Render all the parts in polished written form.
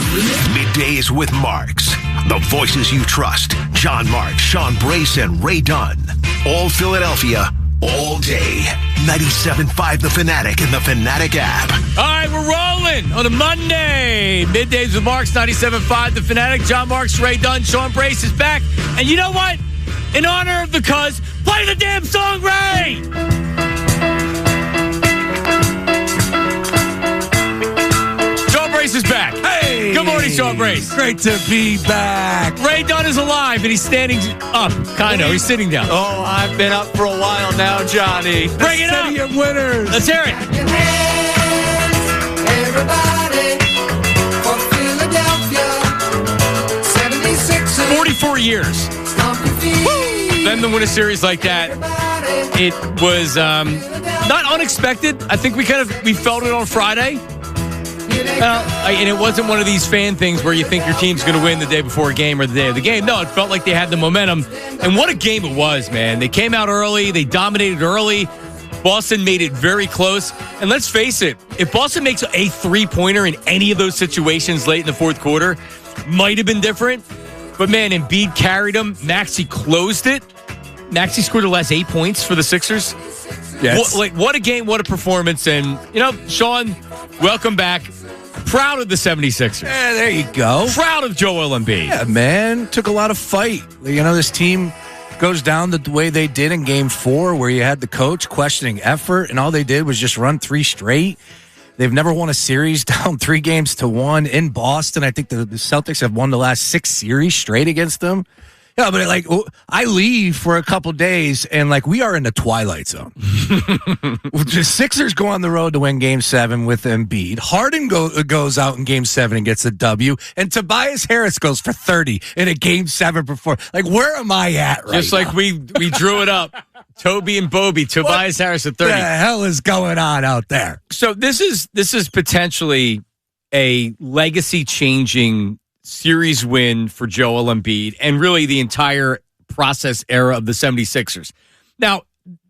Middays with Marks. The voices you trust. John Marks, Sean Brace, and Ray Dunn. All Philadelphia, all day. 97.5 The Fanatic and the Fanatic app. All right, we're rolling on a Monday. Middays with Marks, 97.5 The Fanatic. John Marks, Ray Dunn, Sean Brace is back. And you know what? In honor of the cuz, play the damn song, Ray! Sean Brace is back. Hey! Good morning, Sean Brace. Great to be back. Ray Dunn is alive, and he's standing up. Kind of. He's sitting down. Oh, I've been up for a while now, Johnny. Bring it up. City of winners. Let's hear it. Everybody for Philadelphia, 76ers. 44 years. Then to win a series like that, it was not unexpected. I think we felt it on Friday. And it wasn't one of these fan things where you think your team's going to win the day before a game or the day of the game. No, it felt like they had the momentum. And what a game it was, man. They came out early. They dominated early. Boston made it very close. And let's face it, if Boston makes a three-pointer in any of those situations late in the fourth quarter, might have been different. But, man, Embiid carried them. Maxey closed it. Maxey scored the last 8 points for the Sixers. Yes. What a game, what a performance. And, Sean, welcome back. Proud of the 76ers. Yeah, there you go. Proud of Joel Embiid. Yeah, man. Took a lot of fight. This team goes down the way they did in Game 4, where you had the coach questioning effort, and all they did was just run 3 straight. They've never won a series down 3-1 in Boston. I think the Celtics have won the last 6 series straight against them. Yeah, but I leave for a couple days, and we are in the twilight zone. The Sixers go on the road to win Game 7 with Embiid. Harden goes out in Game 7 and gets a W, and Tobias Harris goes for 30 in a Game 7 performance. Where am I at right Just now? like we drew it up. Toby and Bobby, Tobias Harris at 30. What the hell is going on out there? So this is potentially a legacy-changing series win for Joel Embiid and really the entire process era of the 76ers. Now,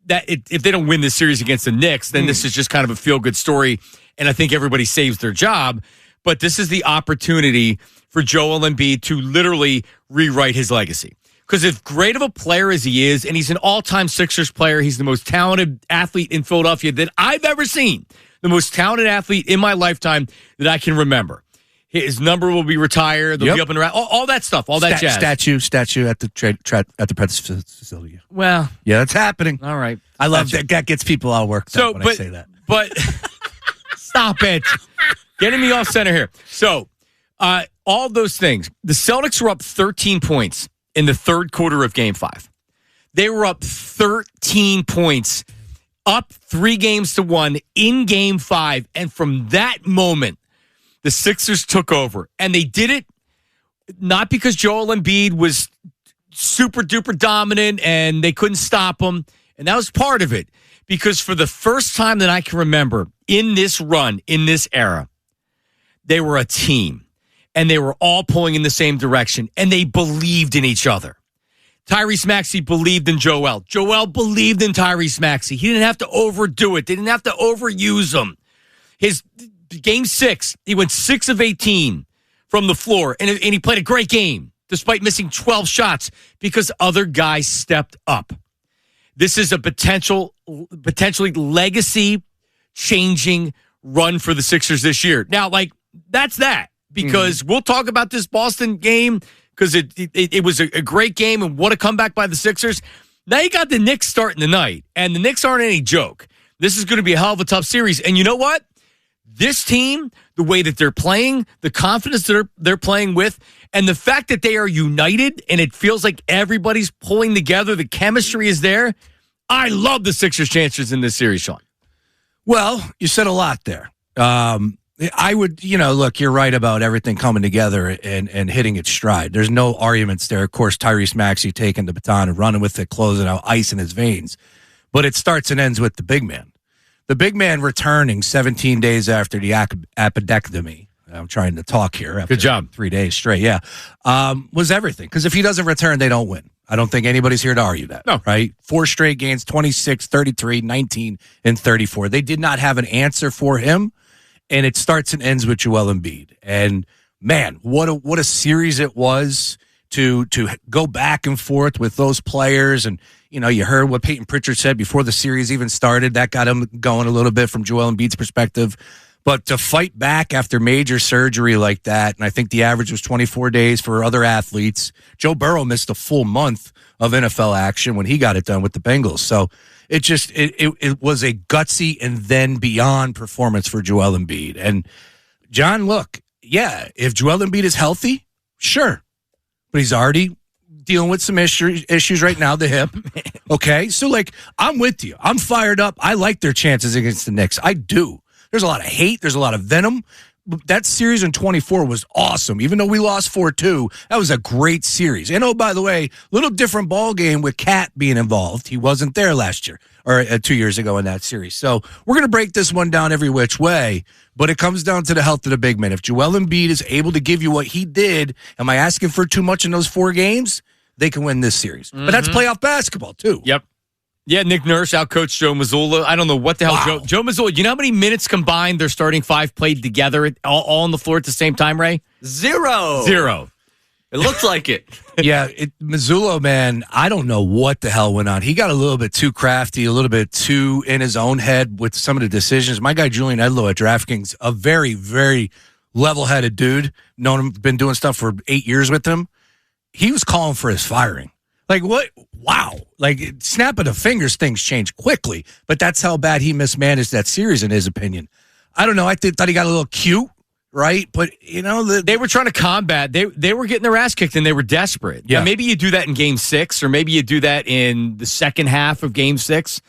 if they don't win this series against the Knicks, then this is just kind of a feel-good story, and I think everybody saves their job. But this is the opportunity for Joel Embiid to literally rewrite his legacy. Because as great of a player as he is, and he's an all-time Sixers player, he's the most talented athlete in Philadelphia that I've ever seen, the most talented athlete in my lifetime that I can remember. His number will be retired. They'll be up and around. All that stuff. All that jazz. Statue at the press facility. Well, yeah, that's happening. All right. I love that. That gets people all worked up when I say that. But stop it. Getting me off center here. So, all those things. The Celtics were up 13 points in the third quarter of Game 5. They were up 13 points, up 3-1 in Game 5. And from that moment, the Sixers took over, and they did it not because Joel Embiid was super-duper dominant and they couldn't stop him, and that was part of it, because for the first time that I can remember in this run, in this era, they were a team, and they were all pulling in the same direction, and they believed in each other. Tyrese Maxey believed in Joel. Joel believed in Tyrese Maxey. He didn't have to overdo it. They didn't have to overuse him. His Game 6, he went 6 of 18 from the floor, and he played a great game despite missing 12 shots because other guys stepped up. This is a potentially legacy-changing run for the Sixers this year. Now, that's that, because we'll talk about this Boston game because it was a great game, and what a comeback by the Sixers. Now you got the Knicks starting the night, and the Knicks aren't any joke. This is going to be a hell of a tough series, and you know what? This team, the way that they're playing, the confidence that they're playing with, and the fact that they are united and it feels like everybody's pulling together, the chemistry is there. I love the Sixers' chances in this series, Sean. Well, you said a lot there. I would, look, you're right about everything coming together and hitting its stride. There's no arguments there. Of course, Tyrese Maxey taking the baton and running with it, closing out ice in his veins. But it starts and ends with the big man. The big man returning 17 days after the appendectomy. I'm trying to talk here. After Good job. 3 days straight, yeah. Was everything. Because if he doesn't return, they don't win. I don't think anybody's here to argue that. No. Right? 4 straight games, 26, 33, 19, and 34. They did not have an answer for him, and it starts and ends with Joel Embiid. And man, what a series it was to go back and forth with those players. And, you heard what Peyton Pritchard said before the series even started. That got him going a little bit from Joel Embiid's perspective. But to fight back after major surgery like that, and I think the average was 24 days for other athletes. Joe Burrow missed a full month of NFL action when he got it done with the Bengals. So it was a gutsy and then beyond performance for Joel Embiid. And John, look, yeah, if Joel Embiid is healthy, sure. But he's already dealing with some issues right now, the hip. Okay, so I'm with you. I'm fired up. I like their chances against the Knicks. I do. There's a lot of hate. There's a lot of venom. That series in 24 was awesome. Even though we lost 4-2, that was a great series. And, by the way, little different ball game with Cat being involved. He wasn't there last year or 2 years ago in that series. So we're going to break this one down every which way, but it comes down to the health of the big man. If Joel Embiid is able to give you what he did, am I asking for too much in those 4 games? They can win this series. Mm-hmm. But that's playoff basketball, too. Yep. Yeah, Nick Nurse outcoached Joe Mazzulla. I don't know what the hell Joe Mazzulla. You know how many minutes combined their starting 5 played together all on the floor at the same time, Ray? 0. It looked like it. Yeah, Mazzulla, man, I don't know what the hell went on. He got a little bit too crafty, a little bit too in his own head with some of the decisions. My guy Julian Edlow at DraftKings, a very, very level-headed dude, known him, been doing stuff for 8 years with him. He was calling for his firing. What? Wow. Snap of the fingers, things change quickly. But that's how bad he mismanaged that series, in his opinion. I don't know. I thought he got a little cute, right? But, they were trying to combat. They were getting their ass kicked, and they were desperate. Yeah. Now, maybe you do that in Game 6, or maybe you do that in the second half of Game 6.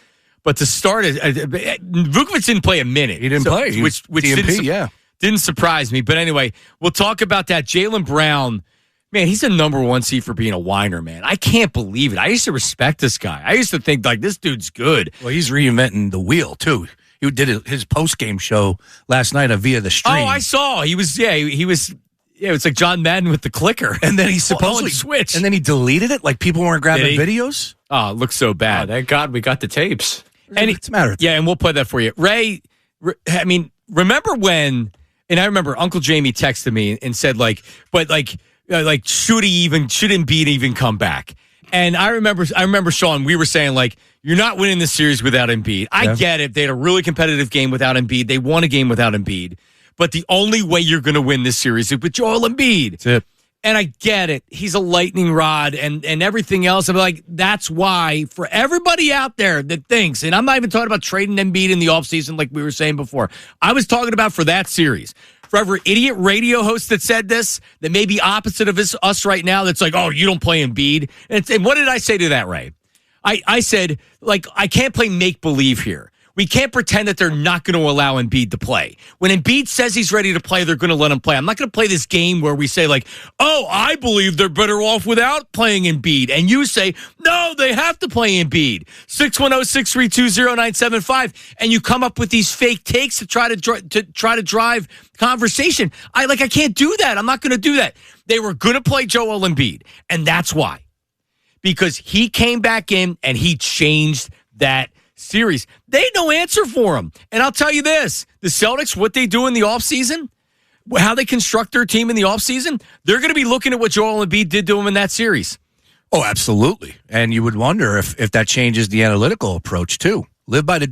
But to start, Vukovic didn't play a minute. He didn't play. Which DMP, didn't surprise me. But anyway, we'll talk about that. Jaylen Brown. Man, he's a number 1 seed for being a whiner, man. I can't believe it. I used to respect this guy. I used to think, this dude's good. Well, he's reinventing the wheel, too. He did his post-game show last night via the stream. Oh, I saw. He was, it's like John Madden with the clicker. And then he supposedly switched. And then he deleted it? People weren't grabbing videos? Oh, it looks so bad. Oh, thank God we got the tapes. And it's a matter of time. Yeah, and we'll play that for you. Ray, remember when, and I remember Uncle Jamie texted me and said, should Embiid even come back? And I remember Sean, we were saying you're not winning this series without Embiid. I get it. They had a really competitive game without Embiid. They won a game without Embiid. But the only way you're going to win this series is with Joel Embiid. That's it. And I get it. He's a lightning rod and everything else. I'm that's why for everybody out there that thinks, and I'm not even talking about trading Embiid in the offseason like we were saying before. I was talking about for that series. For every idiot radio host that said this, that may be opposite of us right now, that's oh, you don't play Embiid. And what did I say to that, Ray? I said, I can't play make-believe here. We can't pretend that they're not going to allow Embiid to play. When Embiid says he's ready to play, they're going to let him play. I'm not going to play this game where we say oh, I believe they're better off without playing Embiid. And you say, no, they have to play Embiid. 610-632-0975. And you come up with these fake takes to try to drive conversation. I can't do that. I'm not going to do that. They were going to play Joel Embiid. And that's why. Because he came back in and he changed that series. They had no answer for him. And I'll tell you this, the Celtics, what they do in the offseason, how they construct their team in the offseason, they're going to be looking at what Joel Embiid did to him in that series. Oh, absolutely. And you would wonder if that changes the analytical approach, too. Live by the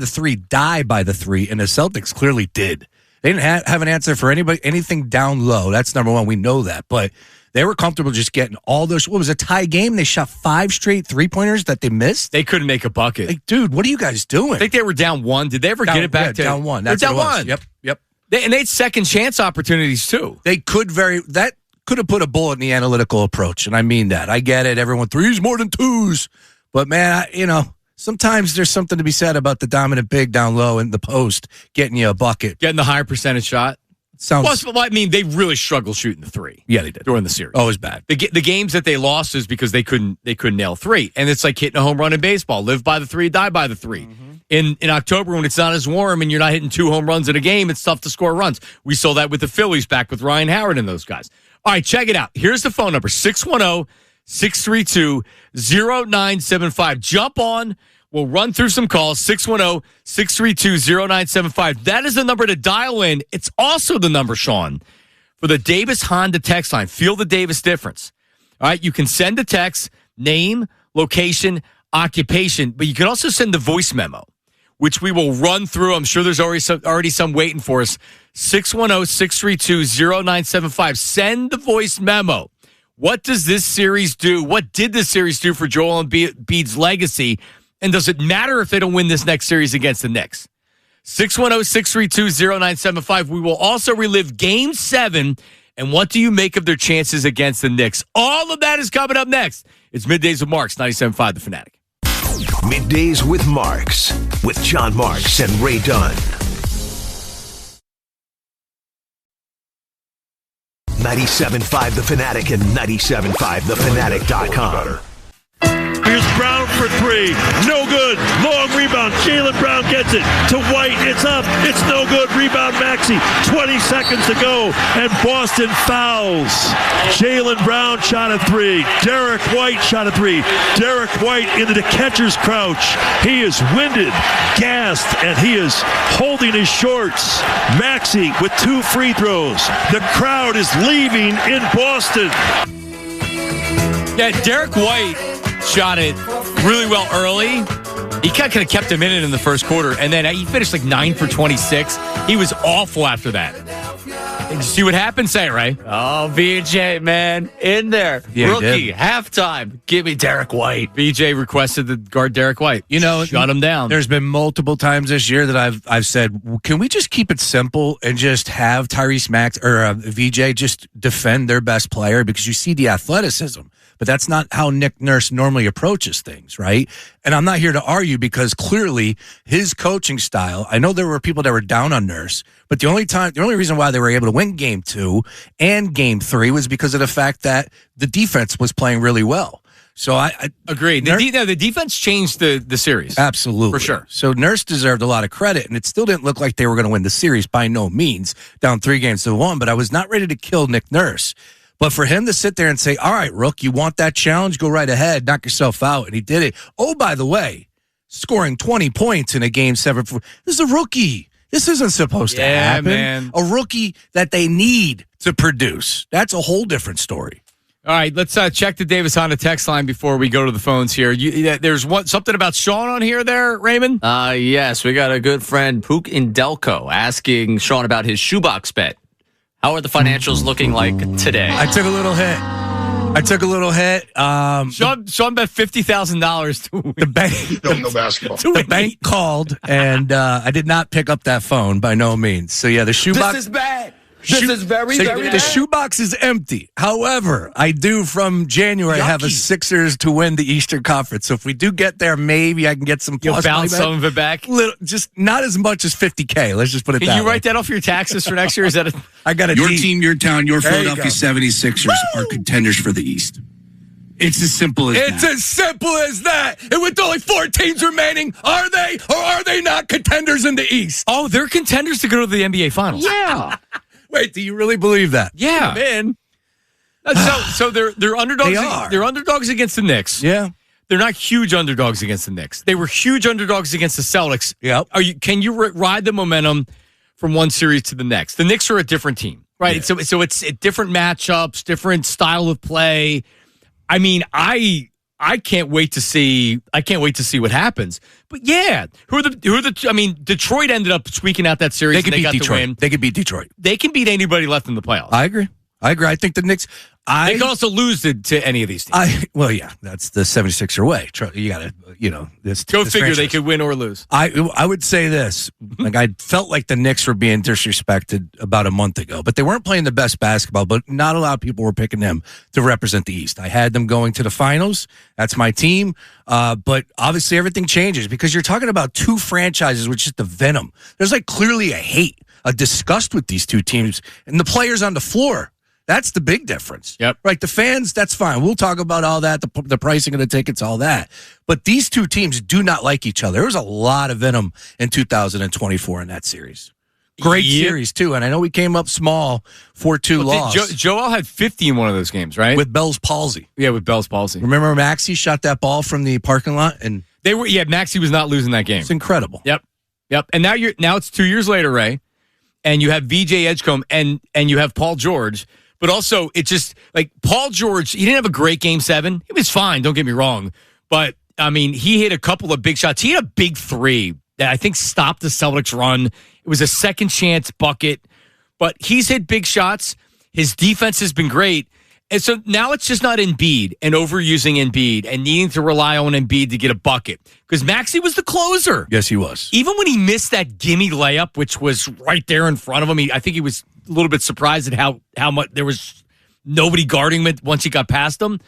3, die by the 3, and the Celtics clearly did. They didn't have an answer for anything down low. That's number 1. We know that. But they were comfortable just getting all those. What was a tie game? They shot 5 straight 3-pointers that they missed. They couldn't make a bucket. Dude, what are you guys doing? I think they were down 1. Did they ever get it back to down 1? That's down 1. Yep. They had second chance opportunities too. That could have put a bullet in the analytical approach, and I mean that. I get it. Everyone 3s more than 2s, but man, sometimes there's something to be said about the dominant big down low in the post getting you a bucket, getting the higher percentage shot. They really struggled shooting the 3. Yeah, they did during the series. Oh, it was bad. The games that they lost is because they couldn't nail 3, and it's like hitting a home run in baseball. Live by the 3, die by the 3. Mm-hmm. In October, when it's not as warm and you're not hitting 2 home runs in a game, it's tough to score runs. We saw that with the Phillies back with Ryan Howard and those guys. All right, check it out. Here's the phone number: 610-632-0975. Jump on. We'll run through some calls, 610-632-0975. That is the number to dial in. It's also the number, Sean, for the Davis Honda text line. Feel the Davis difference. All right, you can send a text, name, location, occupation, but you can also send the voice memo, which we will run through. I'm sure there's already some waiting for us. 610-632-0975. Send the voice memo. What does this series do? What did this series do for Joel Embiid's legacy? And does it matter if they don't win this next series against the Knicks? 610-632-0975. We will also relive Game 7. And what do you make of their chances against the Knicks? All of that is coming up next. It's Middays with Marks, 97.5 The Fanatic. Middays with Marks, with John Marks and Ray Dunn. 97.5 The Fanatic and 97.5thefanatic.com. Here's Brown for three. No good. Long rebound. Jaylen Brown gets it to White. It's up. It's no good. Rebound Maxey. 20 seconds to go. And Boston fouls. Jaylen Brown shot a three. Derek White shot a three. Derek White into the catcher's crouch. He is winded, gassed, and he is holding his shorts. Maxey with 2 free throws. The crowd is leaving in Boston. Yeah, Derek White shot it really well early. He kind of kept him in the first quarter, and then he finished like 9 for 26. He was awful after that. Did you see what happened? Say it, Ray. Oh, VJ, man. In there. Yeah, Rookie, halftime. Give me Derek White. VJ requested to guard Derek White. Shut him down. There's been multiple times this year that I've said, can we just keep it simple and just have Tyrese Max or VJ just defend their best player, because you see the athleticism. But that's not how Nick Nurse normally approaches things, right? And I'm not here to argue, because clearly his coaching style, I know there were people that were down on Nurse, but the only reason why they were able to win Game 2 and Game 3 was because of the fact that the defense was playing really well. So I agree. The defense changed the series. Absolutely. For sure. So Nurse deserved a lot of credit, and it still didn't look like they were going to win the series by no means, down 3-1, but I was not ready to kill Nick Nurse. But for him to sit there and say, all right, Rook, you want that challenge? Go right ahead. Knock yourself out. And he did it. Oh, by the way, scoring 20 points in a Game 7. This is a rookie. This isn't supposed to happen. Man. A rookie that they need to produce. That's a whole different story. All right, let's check the Davis Honda text line before we go to the phones here. There's something about Sean on here there, Raymond? Yes, we got a good friend, Pook Indelco, asking Sean about his shoebox bet. How are the financials looking like today? I took a little hit. Sean bet $50,000 to win. The bank, Don't know basketball. the bank called, and I did not pick up that phone by no means. So, yeah, the shoebox. This is bad. This is very The bad. shoebox is empty. However, I do from January have a Sixers to win the Eastern Conference. So if we do get there, maybe I can get some You'll plus bounce money back. some of it back. Just not as much as $50K. Let's just put it that way. Can you write that off your taxes for next year? Is that a I got a Your deed. team, your town, your There you Philadelphia go. 76ers are contenders for the East. It's as simple as It's that. as simple as that. And with only 4 teams remaining, are they or are they not contenders in the East? Oh, they're contenders to go to the NBA Finals. Yeah. Wait, do you really believe that? Yeah. Man. So they're underdogs. They are. They're underdogs against the Knicks. Yeah. They're not huge underdogs against the Knicks. They were huge underdogs against the Celtics. Yep. Can you ride the momentum from one series to the next? The Knicks are a different team, right? Yeah. So it's different matchups, different style of play. I mean, I can't wait to see. I can't wait to see what happens. But yeah, I mean, Detroit ended up squeaking out that series. They could beat got the Detroit. win. They could beat Detroit. They can beat anybody left in the playoffs. I agree. I think the Knicks. They can also lose to any of these teams. Well, yeah, that's the 76er way. You got to, this. Go this figure. franchise. They could win or lose. I would say this. Like, I felt like the Knicks were being disrespected about a month ago, but they weren't playing the best basketball, but not a lot of people were picking them to represent the East. I had them going to the finals. That's my team. But obviously everything changes because you're talking about 2 franchises with just the venom. There's like clearly a hate, a disgust with these 2 teams and the players on the floor. That's the big difference. Yep. Right. The fans, that's fine. We'll talk about all that, the pricing of the tickets, all that. But these 2 teams do not like each other. There was a lot of venom in 2024 in that series. Great series, too. And I know we came up small, 4-2 loss. Joel had 50 in one of those games, right? With Bell's palsy. Yeah, with Bell's palsy. Remember Maxey shot that ball from the parking lot? And They were Maxey was not losing that game. it's incredible. Yep. And now it's 2 years later, Ray. and you have VJ Edgecombe, and you have Paul George. But also, it's just like Paul George, he didn't have a great Game 7. It was fine, don't get me wrong. But, I mean, he hit a couple of big shots. He had a big 3 that I think stopped the Celtics run. It was a second chance bucket. But he's hit big shots. His defense has been great. And so now it's just not Embiid and overusing Embiid and needing to rely on Embiid to get a bucket. Because Maxey was the closer. Yes, he was. Even when he missed that gimme layup, which was right there in front of him, I think he was a little bit surprised at how much there was nobody guarding him once he got past him.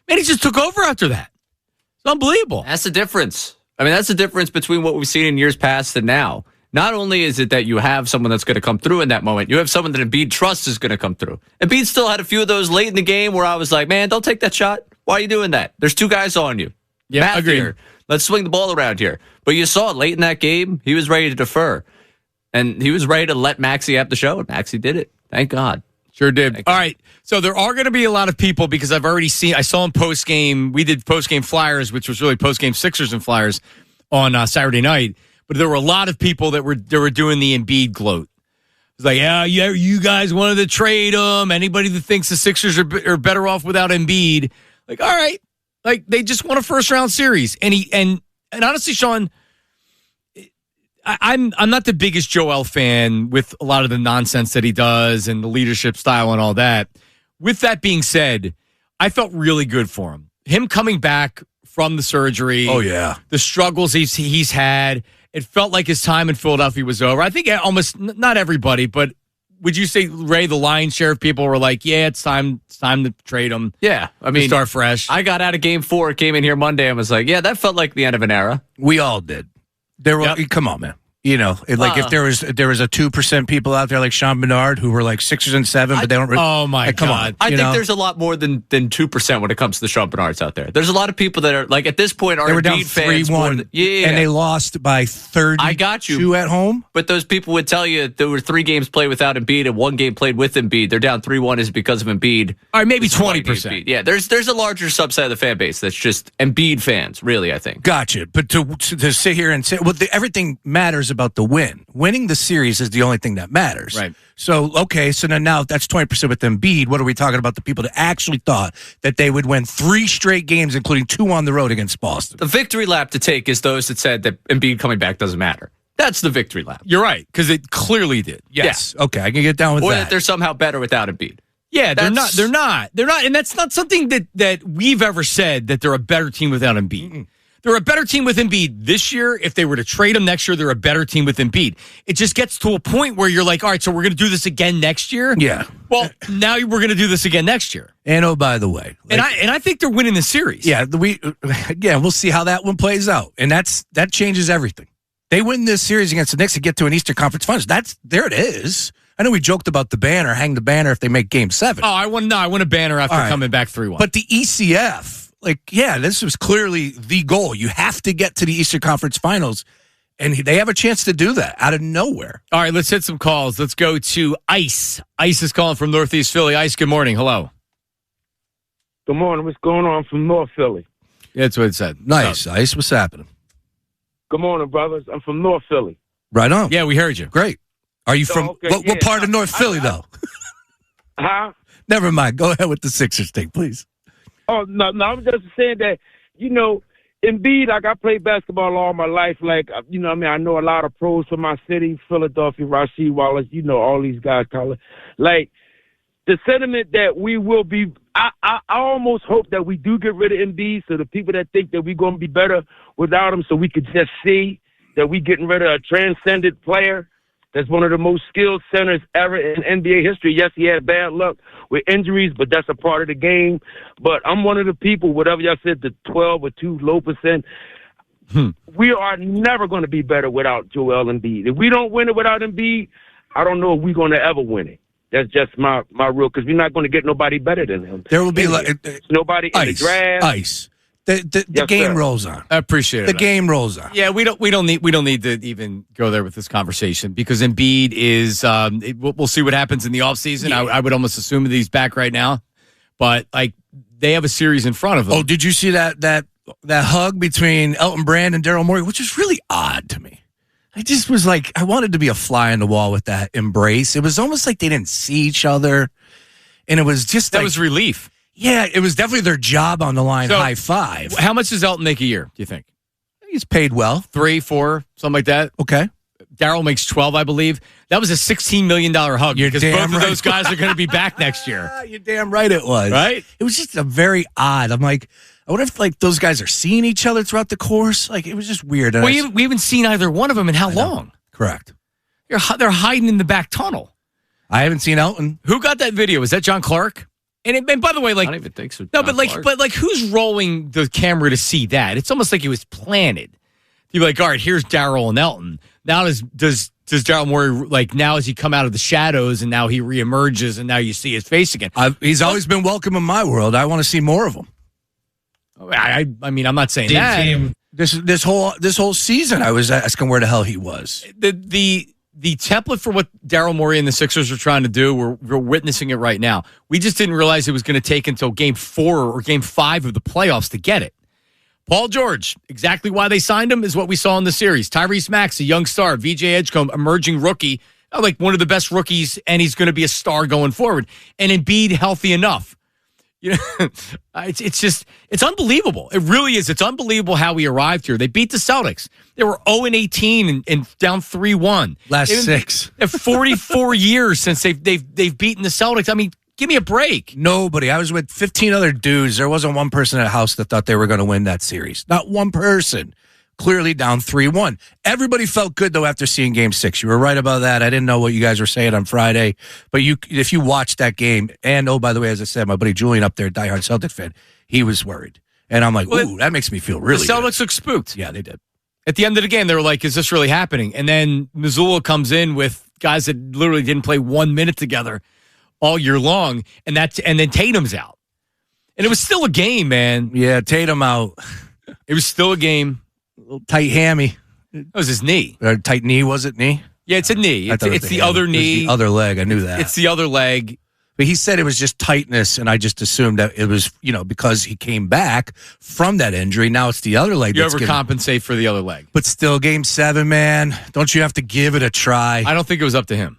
Man, he just took over after that. It's unbelievable. That's the difference. I mean, that's the difference between what we've seen in years past and now. Not only is it that you have someone that's going to come through in that moment, you have someone that Embiid trusts is going to come through. Embiid still had a few of those late in the game where I was like, man, don't take that shot. Why are you doing that? There's 2 guys on you. Yeah, agreed. Here. Let's swing the ball around here. But you saw late in that game, he was ready to defer. And he was ready to let Maxey have the show, and Maxey did it. Thank God. Sure did. All right. So there are going to be a lot of people because I've already seen, I saw him post-game. We did post-game Flyers, which was really post-game Sixers and Flyers on Saturday night. But there were a lot of people that were doing the Embiid gloat. It's like, yeah, you guys wanted to trade him. Anybody that thinks the Sixers are better off without Embiid, like, all right, like they just won a first-round series. And honestly, Sean, I'm not the biggest Joel fan with a lot of the nonsense that he does and the leadership style and all that. With that being said, I felt really good for him. Him coming back from the surgery. Oh, yeah. The struggles he's had. It felt like his time in Philadelphia was over. I think almost not everybody, but would you say, Ray, the lion's share of people were like, yeah, it's time to trade him. Yeah. I mean, start fresh. I got out of Game 4, came in here Monday, and was like, yeah, that felt like the end of an era. We all did. There were, come on, man. You know, if there was a 2% people out there like Sean Bernard who were like 6 and 7, but they don't. Oh my God! Come on. I think there's a lot more than 2% when it comes to the Sean Bernards out there. There's a lot of people that are like at this point are they were down Embiid fans 3-1, and they lost by 30. I got you at home, but those people would tell you there were 3 games played without Embiid and 1 game played with Embiid. They're down 3-1 is because of Embiid. All right, maybe 20%. Yeah, there's a larger subset of the fan base that's just Embiid fans, really. I think. Gotcha. But to sit here and say, well, everything matters about the win. Winning the series is the only thing that matters. Right. So, okay, so now if that's 20% with Embiid, what are we talking about? The people that actually thought that they would win 3 straight games, including 2 on the road against Boston. The victory lap to take is those that said that Embiid coming back doesn't matter. That's the victory lap. You're right, because it clearly did. Yes. Yeah. Okay, I can get down with that. Or that they're somehow better without Embiid. Yeah, they're not. And that's not something that we've ever said that they're a better team without Embiid. Mm-mm. They're a better team with Embiid this year. If they were to trade him next year, they're a better team with Embiid. It just gets to a point where you're like, all right, so we're going to do this again next year? Yeah. Well, now we're going to do this again next year. And oh, by the way. And I think they're winning the series. Yeah, we'll see how that one plays out. And that changes everything. They win this series against the Knicks to get to an Eastern Conference Finals. There it is. I know we joked about the banner, hang the banner if they make Game 7. Oh, I want a banner after coming back 3-1. But the ECF. This was clearly the goal. You have to get to the Eastern Conference Finals, and they have a chance to do that out of nowhere. All right, let's hit some calls. Let's go to Ice. Ice is calling from Northeast Philly. Ice, good morning. Hello. Good morning. What's going on from North Philly? Yeah, that's what it said. Nice. Ice, what's happening? Good morning, brothers. I'm from North Philly. Right on. Yeah, we heard you. Great. Are you from what part of North Philly, though? Huh? Never mind. Go ahead with the Sixers thing, please. Oh, no, I'm just saying that, Embiid, I played basketball all my life. I know a lot of pros from my city, Philadelphia, Rasheed Wallace, all these guys call it. The sentiment that we will be, I almost hope that we do get rid of Embiid, so the people that think that we're going to be better without him, so we could just see that we getting rid of a transcendent player that's one of the most skilled centers ever in NBA history. Yes, he had bad luck with injuries, but that's a part of the game. But I'm one of the people, whatever y'all said, the 12 or 2 low percent, we are never going to be better without Joel Embiid. If we don't win it without Embiid, I don't know if we're going to ever win it. That's just my rule, because we're not going to get nobody better than him. There will be nobody in the draft. Ice. The game rolls on. I appreciate it. The game rolls on. Yeah, we don't need to even go there with this conversation because Embiid is. We'll see what happens in the offseason. Yeah. I would almost assume that he's back right now, but they have a series in front of them. Oh, did you see that hug between Elton Brand and Daryl Morey, which is really odd to me. I just was like, I wanted to be a fly on the wall with that embrace. It was almost like they didn't see each other. And it was just That was relief. Yeah, it was definitely their job on the line. So, high five. How much does Elton make a year, do you think? He's paid well. 3, 4, something like that? Okay. Daryl makes 12, I believe. That was a $16 million hug because both of those guys are going to be back next year. You're damn right it was. Right? It was just a very odd. I'm like, I wonder if like those guys are seeing each other throughout the course. Like it was just weird. And We haven't seen either one of them in how long? Correct. They're hiding in the back tunnel. I haven't seen Elton. Who got that video? Is that John Clark? And by the way, like I don't even think so. No, John Clark. but who's rolling the camera to see that? It's almost like it was planted. You're like, all right, here's Daryl and Elton. Now does Daryl Morey, like, now as he come out of the shadows and now he reemerges and now you see his face again? He's always been welcome in my world. I want to see more of him. I mean, I'm not saying that. This whole season, I was asking where the hell he was. The template for what Daryl Morey and the Sixers are trying to do, we're witnessing it right now. We just didn't realize it was going to take until Game 4 or Game 5 of the playoffs to get it. Paul George, exactly why they signed him is what we saw in the series. Tyrese Maxey, young star. VJ Edgecombe, emerging rookie, like one of the best rookies, and he's going to be a star going forward. And Embiid healthy enough. You know, it's unbelievable. It really is. It's unbelievable how we arrived here. They beat the Celtics. They were 0-18 and down 3-1. Last 6. 44 years since they've beaten the Celtics. I mean, give me a break. Nobody. I was with 15 other dudes. There wasn't one person at the house that thought they were going to win that series. Not one person. Clearly down 3-1. Everybody felt good, though, after seeing Game 6. You were right about that. I didn't know what you guys were saying on Friday. But if you watched that game, and, oh, by the way, as I said, my buddy Julian up there, diehard Celtics fan, he was worried. And I'm like, ooh, that makes me feel really The Celtics good. look spooked. Yeah, they did. At the end of the game, they were like, is this really happening? And then Missoula comes in with guys that literally didn't play 1 minute together all year long, and then Tatum's out. And it was still a game, man. Yeah, Tatum out. It was still a game. Little tight hammy. That was his knee. Or tight knee, was it knee? Yeah, it's a knee. It's the other knee. The other leg. I knew that. It's the other leg. But he said it was just tightness, and I just assumed that it was, because he came back from that injury. Now it's the other leg. You overcompensate for the other leg. But still, Game 7, man. Don't you have to give it a try? I don't think it was up to him.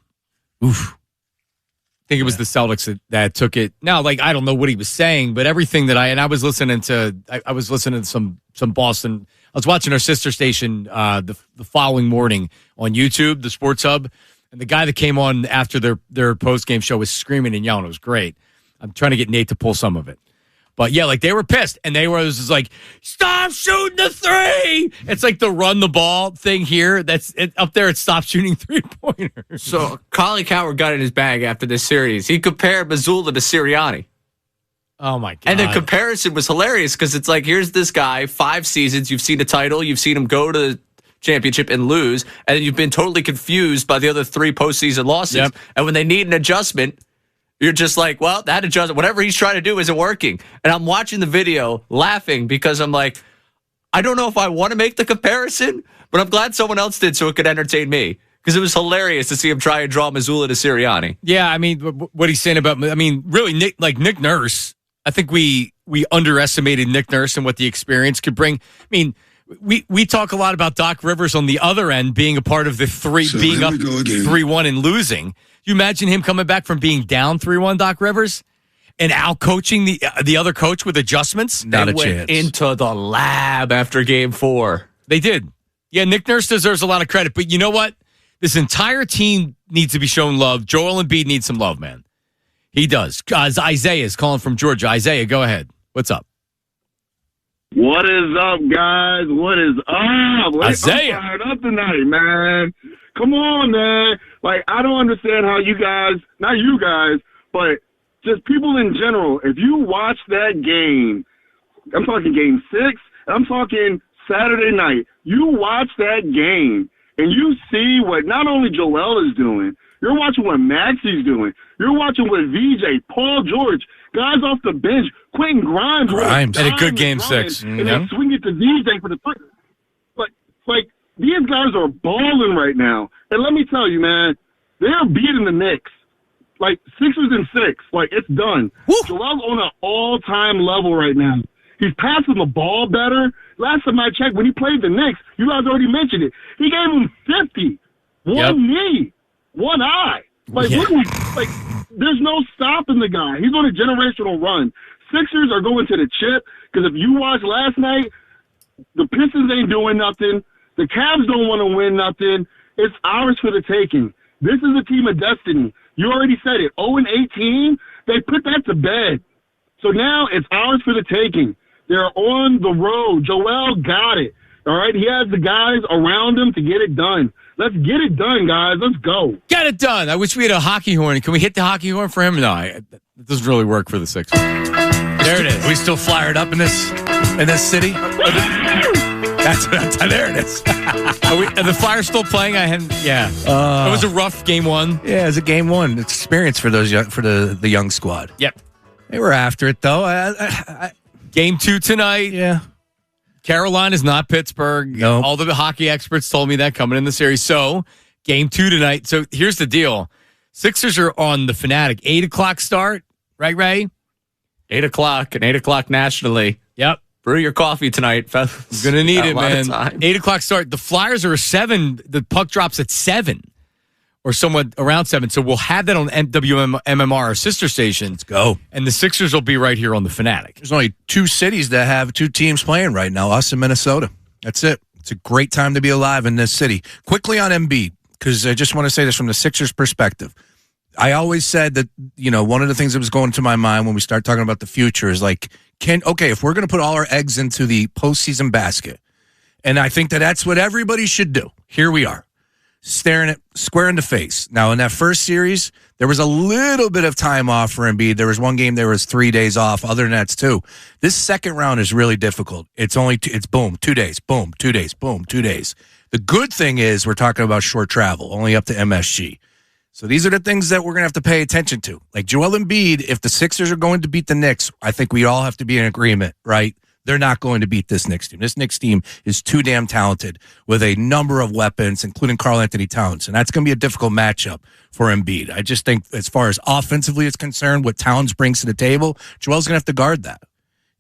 Oof. I think it was the Celtics that took it. Now, like, I don't know what he was saying, but everything that I was listening to, I was listening to some Boston. I was watching our sister station the following morning on YouTube, the Sports Hub, and the guy that came on after their post-game show was screaming and yelling. It was great. I'm trying to get Nate to pull some of it. But, yeah, like, they were pissed, and they were just like, stop shooting the three! It's like the run the ball thing here. Up there, it's stop shooting three-pointers. So, Colin Cowherd got in his bag after this series. He compared Missoula to Sirianni. Oh, my God. And the comparison was hilarious because it's like, here's this guy, 5 seasons, you've seen a title, you've seen him go to the championship and lose, and then you've been totally confused by the other 3 postseason losses. Yep. And when they need an adjustment, you're just like, well, that adjustment, whatever he's trying to do isn't working. And I'm watching the video laughing because I'm like, I don't know if I want to make the comparison, but I'm glad someone else did so it could entertain me. Because it was hilarious to see him try and draw Missoula to Sirianni. Yeah, I mean, what he's saying about, really, Nick Nurse, I think we underestimated Nick Nurse and what the experience could bring. I mean, we talk a lot about Doc Rivers on the other end being a part of the being up 3-1 and losing. You imagine him coming back from being down 3-1, Doc Rivers, and out-coaching the other coach with adjustments? Not a went chance. Into the lab after Game 4. They did. Yeah, Nick Nurse deserves a lot of credit, but you know what? This entire team needs to be shown love. Joel Embiid needs some love, man. He does. Isaiah is calling from Georgia. Isaiah, go ahead. What's up? What is up, guys? What is up? Isaiah. I'm fired up tonight, man. Come on, man. Like, I don't understand how you guys, not you guys, but just people in general, if you watch that game, I'm talking Game 6, I'm talking Saturday night, you watch that game, and you see what not only Joel is doing, you're watching what Maxey's doing. You're watching what VJ, Paul George, guys off the bench, Quentin Grimes. Grimes. Had a good Game 6. And they swing it to VJ for the three. But, like, these guys are balling right now. And let me tell you, man, they're beating the Knicks. Like, 6-6. Like, it's done. Joel's on an all-time level right now. He's passing the ball better. last time I checked, when he played the Knicks, you guys already mentioned it. He gave him 50. One knee, one eye. Like, Yeah. like, there's no stopping the guy. He's on a generational run. Sixers are going to the chip because if you watched last night, the Pistons ain't doing nothing. The Cavs don't want to win nothing. It's ours for the taking. This is a team of destiny. You already said it. 0-18, they put that to bed. So now it's ours for the taking. They're on the road. Joel got it. All right? He has the guys around him to get it done. Let's get it done, guys. Let's go. Get it done. I wish we had a hockey horn. Can we hit the hockey horn for him? No, it doesn't really work for the Sixers. There it is. Are we still fired up in this city? There it is. Are the Flyers still playing? Yeah. It was a rough game one. Yeah, it was a game one experience for the young squad. Yep. They were after it though. Game 2 tonight. Yeah. Carolina's not Pittsburgh. No. All the hockey experts told me that coming in the series. So, game 2 tonight. So, here's the deal. Sixers are on the Fanatic. 8 o'clock start. Right, Ray? 8 o'clock and 8 o'clock nationally. Yep. Brew your coffee tonight, fellas. You're going to need Got it, a lot of man. time. 8 o'clock start. The Flyers are 7. The puck drops at 7 or somewhat around 7. So we'll have that on WMMR, our sister station. Let's go. And the Sixers will be right here on the Fanatic. There's only 2 cities that have 2 teams playing right now, us and Minnesota. That's it. It's a great time to be alive in this city. Quickly on Embiid, because I just want to say this from the Sixers' perspective. I always said that, one of the things that was going to my mind when we start talking about the future is like, if we're going to put all our eggs into the postseason basket, and I think that's what everybody should do. Here we are, staring it square in the face. Now, in that first series, there was a little bit of time off for Embiid. There was one game there was 3 days off. Other than that, it's 2. This second round is really difficult. It's boom, 2 days, boom, 2 days, boom, 2 days. The good thing is we're talking about short travel, only up to MSG. So these are the things that we're going to have to pay attention to. Like Joel Embiid, if the Sixers are going to beat the Knicks, I think we all have to be in agreement, right? They're not going to beat this Knicks team. This Knicks team is too damn talented with a number of weapons, including Karl-Anthony Towns. And that's going to be a difficult matchup for Embiid. I just think as far as offensively is concerned, what Towns brings to the table, Joel's going to have to guard that.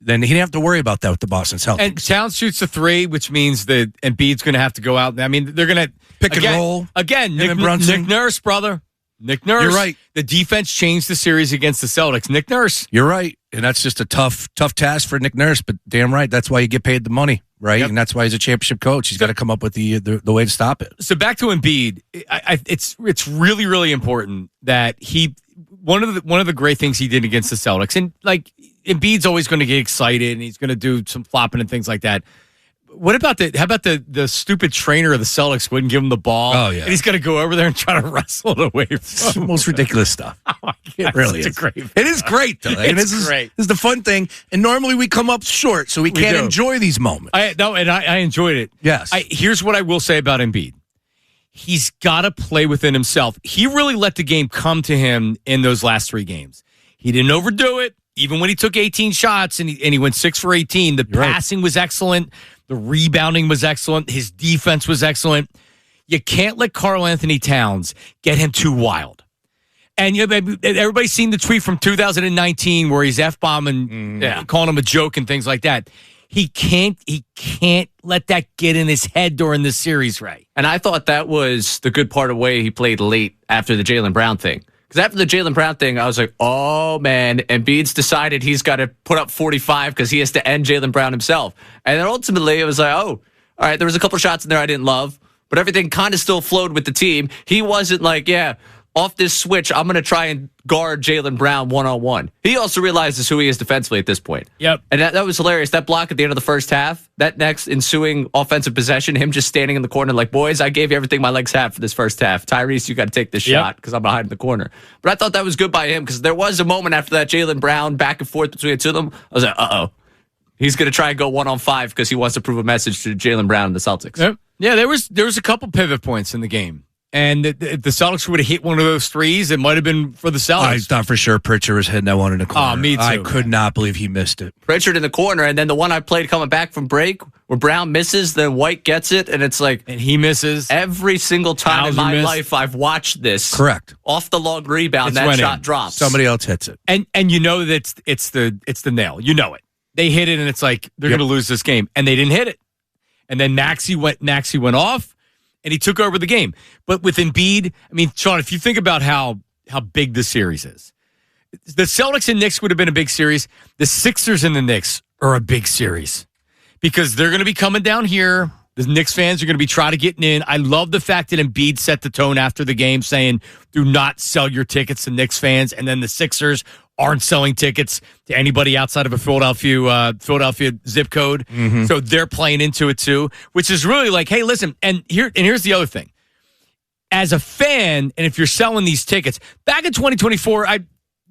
Then he didn't have to worry about that with the Boston Celtics. And Towns shoots a 3, which means that Embiid's going to have to go out. I mean, they're going to pick and roll. Again, Nick Nurse, brother. Nick Nurse. You're right. The defense changed the series against the Celtics. Nick Nurse. You're right. And that's just a tough task for Nick Nurse, but damn right. That's why you get paid the money, right? Yep. And that's why he's a championship coach. He's got to come up with the way to stop it. So back to Embiid. It's really, really important that one of the great things he did against the Celtics, and like Embiid's always going to get excited and he's going to do some flopping and things like that. How about the stupid trainer of the Celtics wouldn't give him the ball? Oh, yeah. And he's got to go over there and try to wrestle it away from It's the most ridiculous stuff. Oh my God, it really is. Great. It is great, though. It's this great. This is the fun thing. And normally we come up short, so we can't do. enjoy these moments. I enjoyed it. Yes. Here's what I will say about Embiid. He's got to play within himself. He really let the game come to him in those last 3 games. He didn't overdo it. Even when he took 18 shots and he went 6 for 18, the passing was excellent. The rebounding was excellent. His defense was excellent. You can't let Karl-Anthony Towns get him too wild. And everybody's seen the tweet from 2019 where he's F-bombing, calling him a joke and things like that. He can't let that get in his head during this series, Ray. And I thought that was the good part of the way he played late after the Jaylen Brown thing. Because after the Jaylen Brown thing, I was like, oh, man, Embiid's decided he's got to put up 45 because he has to end Jaylen Brown himself. And then ultimately, it was like, oh, all right, there was a couple shots in there I didn't love, but everything kind of still flowed with the team. He wasn't like, off this switch, I'm going to try and guard Jaylen Brown one-on-one. He also realizes who he is defensively at this point. Yep. And that was hilarious. That block at the end of the first half, that next ensuing offensive possession, him just standing in the corner like, boys, I gave you everything my legs have for this first half. Tyrese, you got to take this shot because I'm behind in the corner. But I thought that was good by him because there was a moment after that Jaylen Brown back and forth between the two of them. I was like, uh-oh. He's going to try and go 1-on-5 because he wants to prove a message to Jaylen Brown and the Celtics. Yep. Yeah, there was a couple pivot points in the game. And if the Celtics would have hit one of those threes, it might have been for the Celtics. I thought for sure Pritchard was hitting that one in the corner. Oh, me too. I could not believe he missed it. Pritchard in the corner, and then the one I played coming back from break where Brown misses, then White gets it, and it's like... And he misses. Every single time in my missed. life I've watched this. Correct. Off the long rebound, that shot drops. Somebody else hits it. And you know that it's the nail. You know it. they hit it, and it's like they're going to lose this game, and they didn't hit it. And then Maxey went off, and he took over the game. But with Embiid, I mean, Sean, if you think about how big the series is, the Celtics and Knicks would have been a big series. The Sixers and the Knicks are a big series because they're going to be coming down here. The Knicks fans are going to be trying to get in. I love the fact that Embiid set the tone after the game saying, do not sell your tickets to Knicks fans. And then the Sixers aren't selling tickets to anybody outside of a Philadelphia zip code. Mm-hmm. So they're playing into it too, which is really like, hey, listen, and here's the other thing. As a fan, and if you're selling these tickets, back in 2024,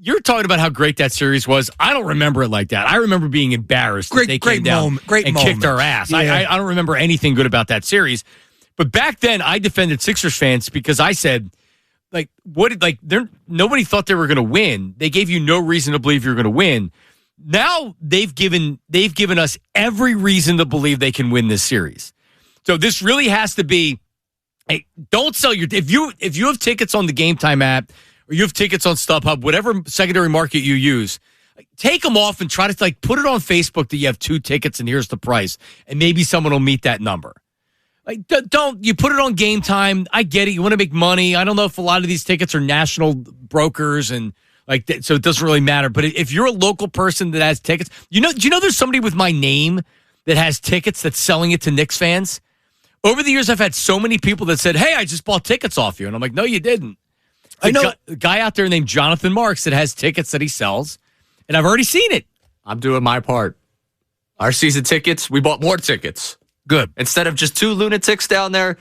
you're talking about how great that series was. I don't remember it like that. I remember being embarrassed that they came down and kicked our ass. Yeah. I don't remember anything good about that series. But back then, I defended Sixers fans because I said, nobody thought they were going to win. They gave you no reason to believe you're going to win. Now they've given us every reason to believe they can win this series. So this really has to be. Hey, don't sell your. If you have tickets on the Game Time app. Or you have tickets on StubHub, whatever secondary market you use, take them off and try to put it on Facebook that you have 2 tickets and here's the price, and maybe someone will meet that number. Don't you put it on Game Time? I get it. You want to make money. I don't know if a lot of these tickets are national brokers and so it doesn't really matter. But if you're a local person that has tickets, do you know there's somebody with my name that has tickets that's selling it to Knicks fans? Over the years, I've had so many people that said, "Hey, I just bought tickets off you," and I'm like, "No, you didn't." I know a guy out there named Jonathan Marks that has tickets that he sells, and I've already seen it. I'm doing my part. Our season tickets, we bought more tickets. Good. Instead of just 2 lunatics down there,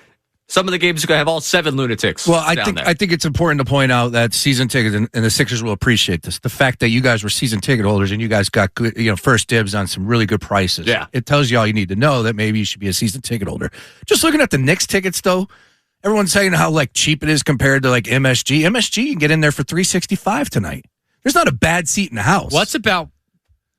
some of the games are going to have all 7 lunatics. Well, I think it's important to point out that season tickets, and the Sixers will appreciate this, the fact that you guys were season ticket holders and you guys got good, first dibs on some really good prices. Yeah. It tells you all you need to know that maybe you should be a season ticket holder. Just looking at the Knicks tickets, though, everyone's saying how cheap it is compared to MSG. MSG, you can get in there for $365 tonight. There's not a bad seat in the house. What's about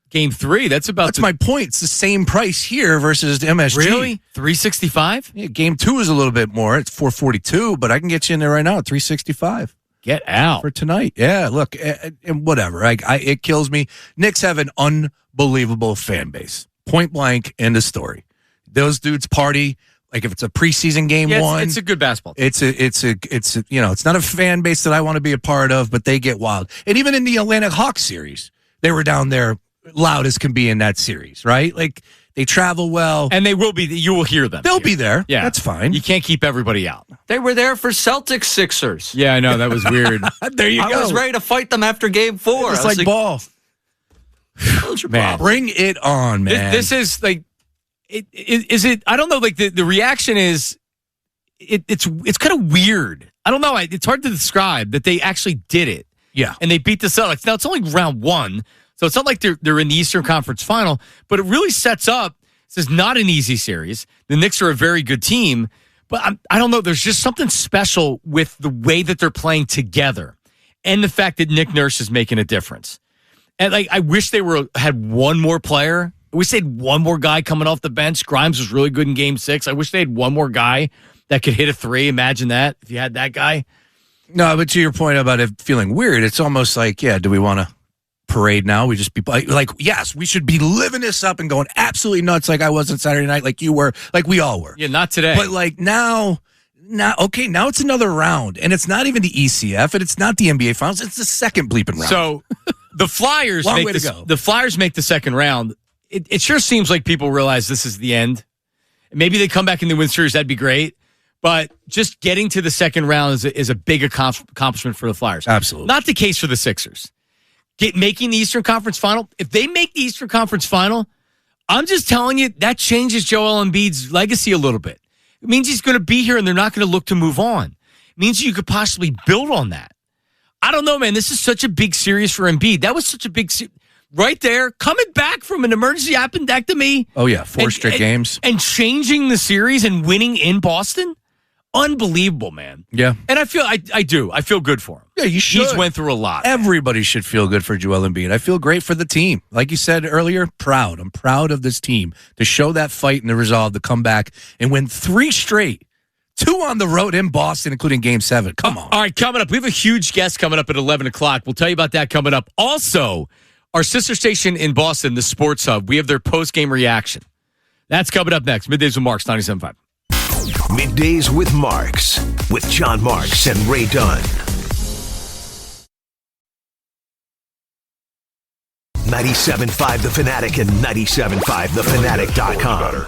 Game 3? That's my point. It's the same price here versus MSG. Really? $365? Yeah, Game 2 is a little bit more. It's $442, but I can get you in there right now at $365. Get out for tonight. Yeah, look, and whatever. It kills me. Knicks have an unbelievable fan base. Point blank. End of story. Those dudes party. If it's a preseason game one, it's a good basketball team. It's not a fan base that I want to be a part of, but they get wild. And even in the Atlantic Hawks series, they were down there loud as can be in that series, right? They travel well. And they will be, you will hear them. They'll be there. Yeah. That's fine. You can't keep everybody out. They were there for Celtics Sixers. Yeah, I know. That was weird. There you go. I was ready to fight them after Game 4. It's like ball. Man. Bring it on, man. This is is it? I don't know. The reaction is, it's kind of weird. I don't know. It's hard to describe that they actually did it. Yeah, and they beat the Celtics. Now it's only round 1, so it's not like they're in the Eastern Conference Final. But it really sets up. This is not an easy series. The Knicks are a very good team, but I don't know. There's just something special with the way that they're playing together, and the fact that Nick Nurse is making a difference. And I wish they had one more player. I wish they had one more guy coming off the bench. Grimes was really good in Game 6. I wish they had one more guy that could hit a 3. Imagine that, if you had that guy. No, but to your point about it feeling weird, it's almost like, do we want to parade now? We just be yes, we should be living this up and going absolutely nuts like I was on Saturday night, like you were, like we all were. Yeah, not today. But now it's another round, and it's not even the ECF, and it's not the NBA Finals. It's the second bleeping round. So the Flyers make the second round. It sure seems like people realize this is the end. Maybe they come back in the win series. That'd be great. But just getting to the second round is a big accomplishment for the Flyers. Absolutely. Not the case for the Sixers. Making the Eastern Conference Final. If they make the Eastern Conference Final, I'm just telling you, that changes Joel Embiid's legacy a little bit. It means he's going to be here and they're not going to look to move on. It means you could possibly build on that. I don't know, man. This is such a big series for Embiid. That was such a big series. Right there, coming back from an emergency appendectomy. Oh, yeah, 4 straight games. And changing the series and winning in Boston. Unbelievable, man. Yeah. And I feel good for him. Yeah, you should. He's went through a lot. Everybody should feel good for Joel Embiid. I feel great for the team. Like you said earlier, proud. I'm proud of this team to show that fight and the resolve to come back and win 3 straight. 2 on the road in Boston, including Game 7. Come on. All right, coming up, we have a huge guest coming up at 11 o'clock. We'll tell you about that coming up. Also, our sister station in Boston, the Sports Hub, we have their post-game reaction. That's coming up next. Middays with Marks, 97.5. Middays with Marks, with John Marks and Ray Dunn. 97.5 The Fanatic and 97.5thefanatic.com.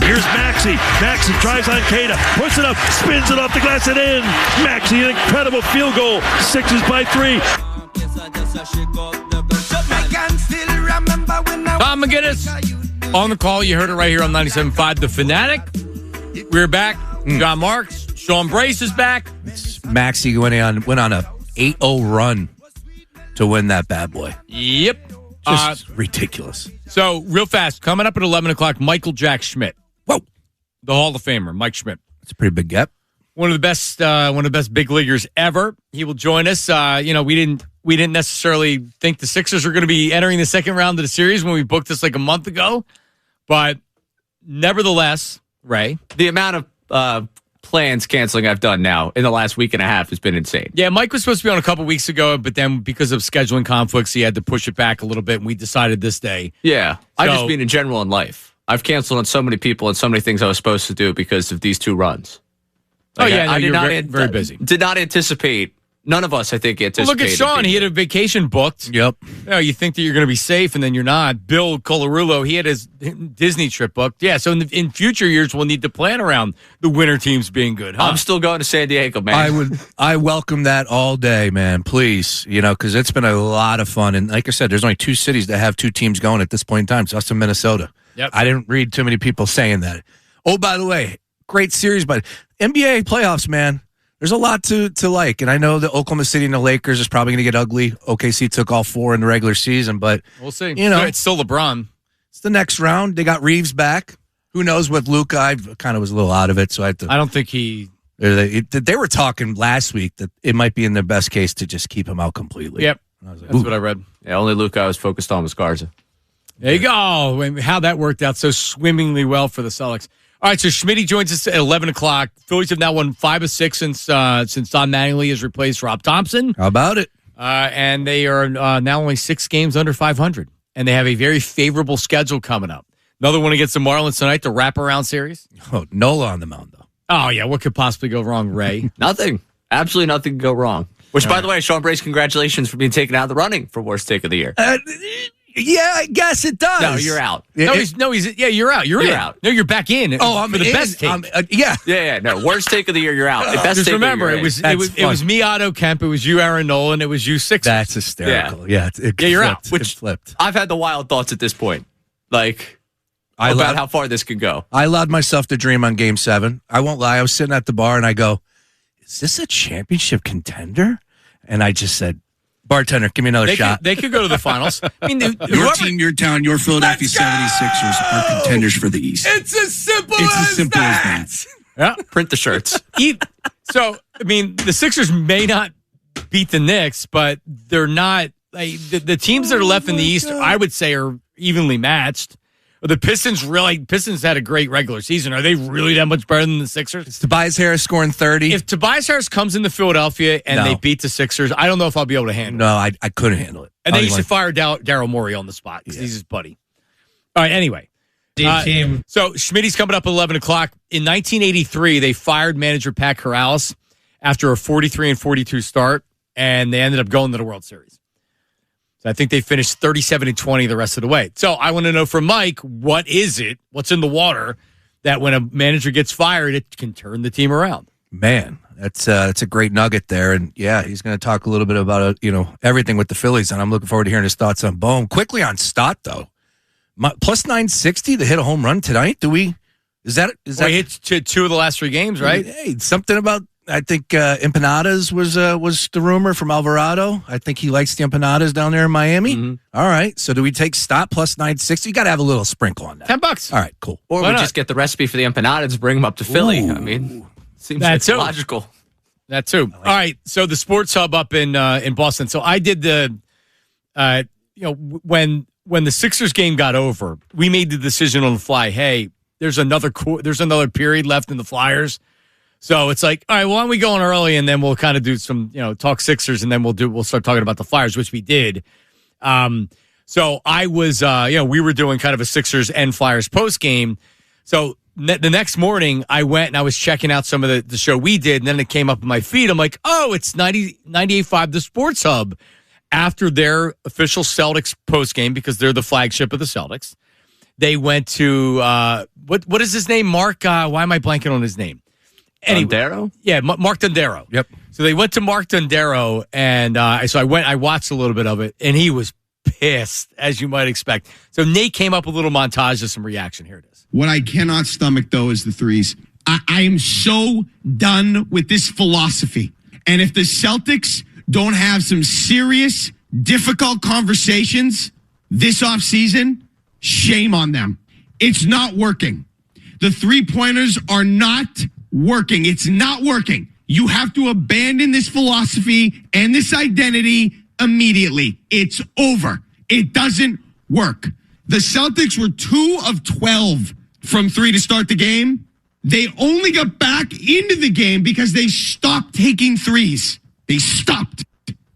Here's Maxey. Maxey drives on Cada, puts it up, spins it off the glass and in. Maxey, an incredible field goal. Sixers by 3. Tom McGinnis on the call. You heard it right here on 97.5 The Fanatic. We're back. John Marks. Sean Brace is back. Maxey went on a 8-0 run to win that bad boy. Yep. Just ridiculous. So, real fast, coming up at 11 o'clock, Michael Jack Schmidt. Whoa. The Hall of Famer, Mike Schmidt. That's a pretty big gap. One of the best big leaguers ever. He will join us. We didn't necessarily think the Sixers were going to be entering the second round of the series when we booked this like a month ago. But nevertheless, Ray. The amount of plans canceling I've done now in the last week and a half has been insane. Yeah, Mike was supposed to be on a couple weeks ago, but then because of scheduling conflicts, he had to push it back a little bit, and we decided this day. Yeah, I just mean in general in life. I've canceled on so many people and so many things I was supposed to do because of these two runs. Like, I did not very busy. Did not anticipate. None of us, I think, anticipated. Well, look at Sean. He had a vacation booked. Yep. You think that you're going to be safe, and then you're not. Bill Colarulo, he had his Disney trip booked. Yeah, so in future years, we'll need to plan around the winter teams being good. Huh? I'm still going to San Diego, man. I welcome that all day, man. Please, because it's been a lot of fun. And like I said, there's only 2 cities that have 2 teams going at this point in time. It's us and Minnesota. Yep. I didn't read too many people saying that. Oh, by the way, great series, but NBA playoffs, man. There's a lot to like, and I know that Oklahoma City and the Lakers is probably going to get ugly. OKC took all 4 in the regular season, but we'll see. It's still LeBron. It's the next round. They got Reeves back. Who knows with Luka? I kind of was a little out of it, so I don't think he. They were talking last week that it might be in their best case to just keep him out completely. Yep, that's what I read. Yeah, only Luka I was focused on was Garza. There you go. How that worked out so swimmingly well for the Celtics. All right, so Schmitty joins us at 11 o'clock. Phillies have now won 5 of 6 since Don Mattingly has replaced Rob Thompson. How about it? And they are now only 6 games under 500. And they have a very favorable schedule coming up. Another one against the Marlins tonight, the wraparound series. Oh, Nola on the mound, though. Oh, yeah. What could possibly go wrong, Ray? Nothing. Absolutely nothing could go wrong. Which, by the way, Sean Brace, congratulations for being taken out of the running for worst take of the year. Yeah, I guess it does. No, you're out. You're out. You're out. No, you're back in. Oh, I'm for the best take. Yeah. No, worst take of the year. You're out. Best just take remember, it was me, Otto Kemp. It was you, Aaron Nolan. It was you, Sixers. That's hysterical. Yeah, you're out. Which flipped. I've had the wild thoughts at this point, about how far this could go. I allowed myself to dream on Game 7. I won't lie. I was sitting at the bar and I go, "Is this a championship contender?" And I just said, "Bartender, give me another shot." They could go to the finals. I mean, your team, your town, your Philadelphia 76ers are contenders for the East. It's as simple as that. Yeah, print the shirts. So, I mean, the Sixers may not beat the Knicks, but they're not the teams that are left in the East. I would say are evenly matched. The Pistons had a great regular season. Are they really that much better than the Sixers? It's Tobias Harris scoring 30. If Tobias Harris comes into Philadelphia and they beat the Sixers, I don't know if I'll be able to handle it. No, I couldn't handle it. And then you should fire Daryl Morey on the spot because he's his buddy. All right, anyway. Team. So Schmitty's coming up at 11 o'clock. In 1983, they fired manager Pat Corrales after a 43-42 start, and they ended up going to the World Series. So I think they finished 37-20 the rest of the way. So I want to know from Mike, what is it? What's in the water that when a manager gets fired, it can turn the team around? Man, that's a great nugget there. And yeah, he's going to talk a little bit about everything with the Phillies, and I'm looking forward to hearing his thoughts on Bohm. Quickly on Stott though, plus 960 to hit a home run tonight. Is that he hit 2 of the last 3 games, right? Hey, something about. I think empanadas was the rumor from Alvarado. I think he likes the empanadas down there in Miami. Mm-hmm. All right. So do we take Stott plus 960? You got to have a little sprinkle on that. $10. All right, cool. Or we just get the recipe for the empanadas, bring them up to Philly. Ooh. I mean, seems like logical. That too. All right. So the Sports Hub up in Boston. So I did when the Sixers game got over, we made the decision on the fly. Hey, there's another period left in the Flyers. So it's like, all right, well, why don't we go on early and then we'll kind of do some, talk Sixers and then we'll start talking about the Flyers, which we did. So I was, we were doing kind of a Sixers and Flyers post game. So the next morning I went and I was checking out some of the show we did. And then it came up in my feed. I'm like, oh, it's 98.5 The Sports Hub after their official Celtics post game because they're the flagship of the Celtics. They went to, what is his name? Mark, why am I blanking on his name? Anyway, Dondero? Yeah, Mark Dondero. Yep. So they went to Mark Dondero, and so I watched a little bit of it, and he was pissed, as you might expect. So Nate came up with a little montage of some reaction. Here it is. What I cannot stomach, though, is the threes. I am so done with this philosophy. And if the Celtics don't have some serious, difficult conversations this offseason, shame on them. It's not working. The three-pointers are not working. It's not working. You have to abandon this philosophy and this identity immediately. It's over. It doesn't work. The Celtics were 2 of 12 from 3 to start the game. They only got back into the game because they stopped taking threes. They stopped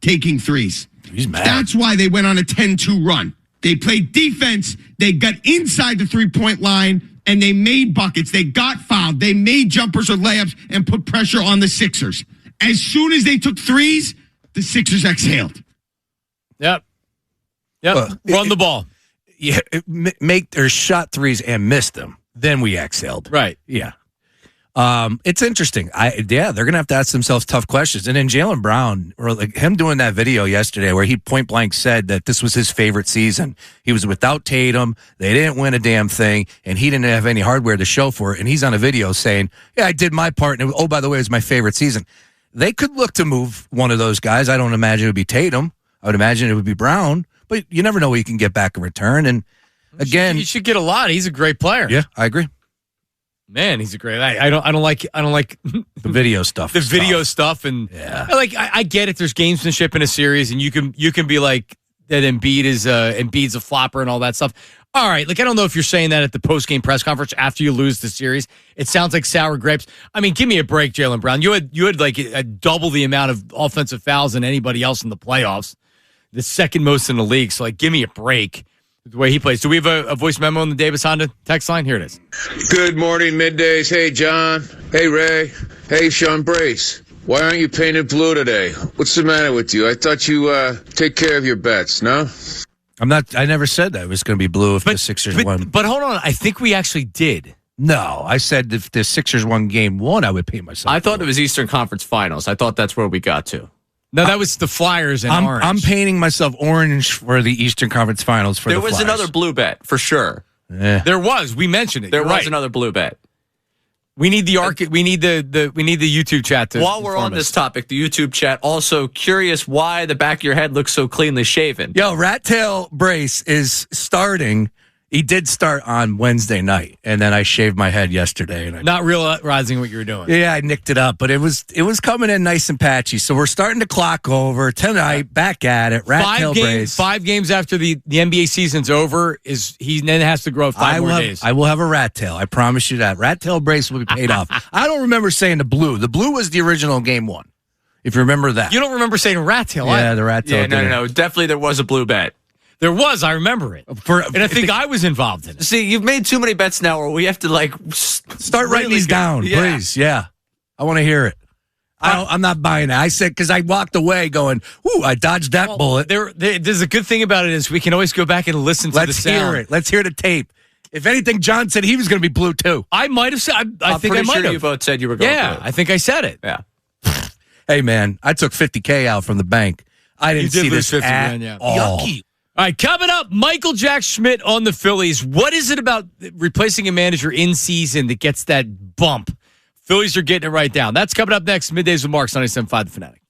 taking threes. He's mad. That's why they went on a 10-2 run. They played defense. They got inside the three-point line, and they made buckets. They got fouled. They made jumpers or layups and put pressure on the Sixers. As soon as they took threes, the Sixers exhaled. Yep. Run the ball. Yeah, make or shot threes and missed them. Then we exhaled. Right. Yeah. It's interesting. They're gonna have to ask themselves tough questions. And then Jaylen Brown, or like him doing that video yesterday where he point blank said that this was his favorite season. He was without Tatum. They didn't win a damn thing, and he didn't have any hardware to show for it. And he's on a video saying, "Yeah, I did my part." And by the way, it was my favorite season. They could look to move one of those guys. I don't imagine it would be Tatum. I would imagine it would be Brown. But you never know what you can get back in return. And again, you should get a lot. He's a great player. Yeah, I agree. Man, he's a great. I don't like the video stuff. The video stuff, and I get it. There's gamesmanship in a series, and you can be like that. Embiid's a flopper and all that stuff. All right, I don't know if you're saying that at the post game press conference after you lose the series. It sounds like sour grapes. I mean, give me a break, Jaylen Brown. You had like a double the amount of offensive fouls than anybody else in the playoffs, the second most in the league. So give me a break. The way he plays. Do we have a voice memo on the Davis Honda text line? Here it is. Good morning, Middays. Hey, John. Hey, Ray. Hey, Sean Brace. Why aren't you painted blue today? What's the matter with you? I thought you take care of your bets, no? I'm not. I never said that it was going to be blue if the Sixers won. But hold on. I think we actually did. No, I said if the Sixers won game 1, I would paint myself I thought blue. it was Eastern Conference Finals. I thought that's where we got to. No, that was the Flyers and orange. I'm painting myself orange for the Eastern Conference Finals for the Flyers. There was another blue bet, for sure. There was. We mentioned it. There was another blue bet. We need the we need the YouTube chat to. While we're on this topic, the YouTube chat also curious why the back of your head looks so cleanly shaven. Yo, Rat Tail Brace is starting. He did start on Wednesday night, and then I shaved my head yesterday. And not realizing what you were doing. Yeah, I nicked it up, but it was coming in nice and patchy. So we're starting to clock over tonight. Back at it. Rat Tail Brace. 5 games after the NBA season's over, he then has to grow 5 more days. I will have a rat tail. I promise you that. Rat Tail Brace will be paid off. I don't remember saying the blue. The blue was the original game 1. If you remember that. You don't remember saying rat tail? Yeah, the rat tail. Yeah, no. Definitely, there was a blue bet. There was. I remember it. And I think I was involved in it. See, you've made too many bets now where we have to, start writing these down, please. Yeah. I want to hear it. I'm not buying it. I said, because I walked away going, ooh, I dodged that bullet. There's a good thing about it is we can always go back and listen to the sound. Let's hear it. Let's hear the tape. If anything, John said he was going to be blue, too. I might have said, I think I might have. You both said you were going blue. I think I said it. Yeah. Hey, man, I took $50K out from the bank. I didn't see this at all. Yucky. All right, coming up, Michael Jack Schmidt on the Phillies. What is it about replacing a manager in season that gets that bump? Phillies are getting it right down. That's coming up next. Middays with Marks, 97.5 The Fanatic.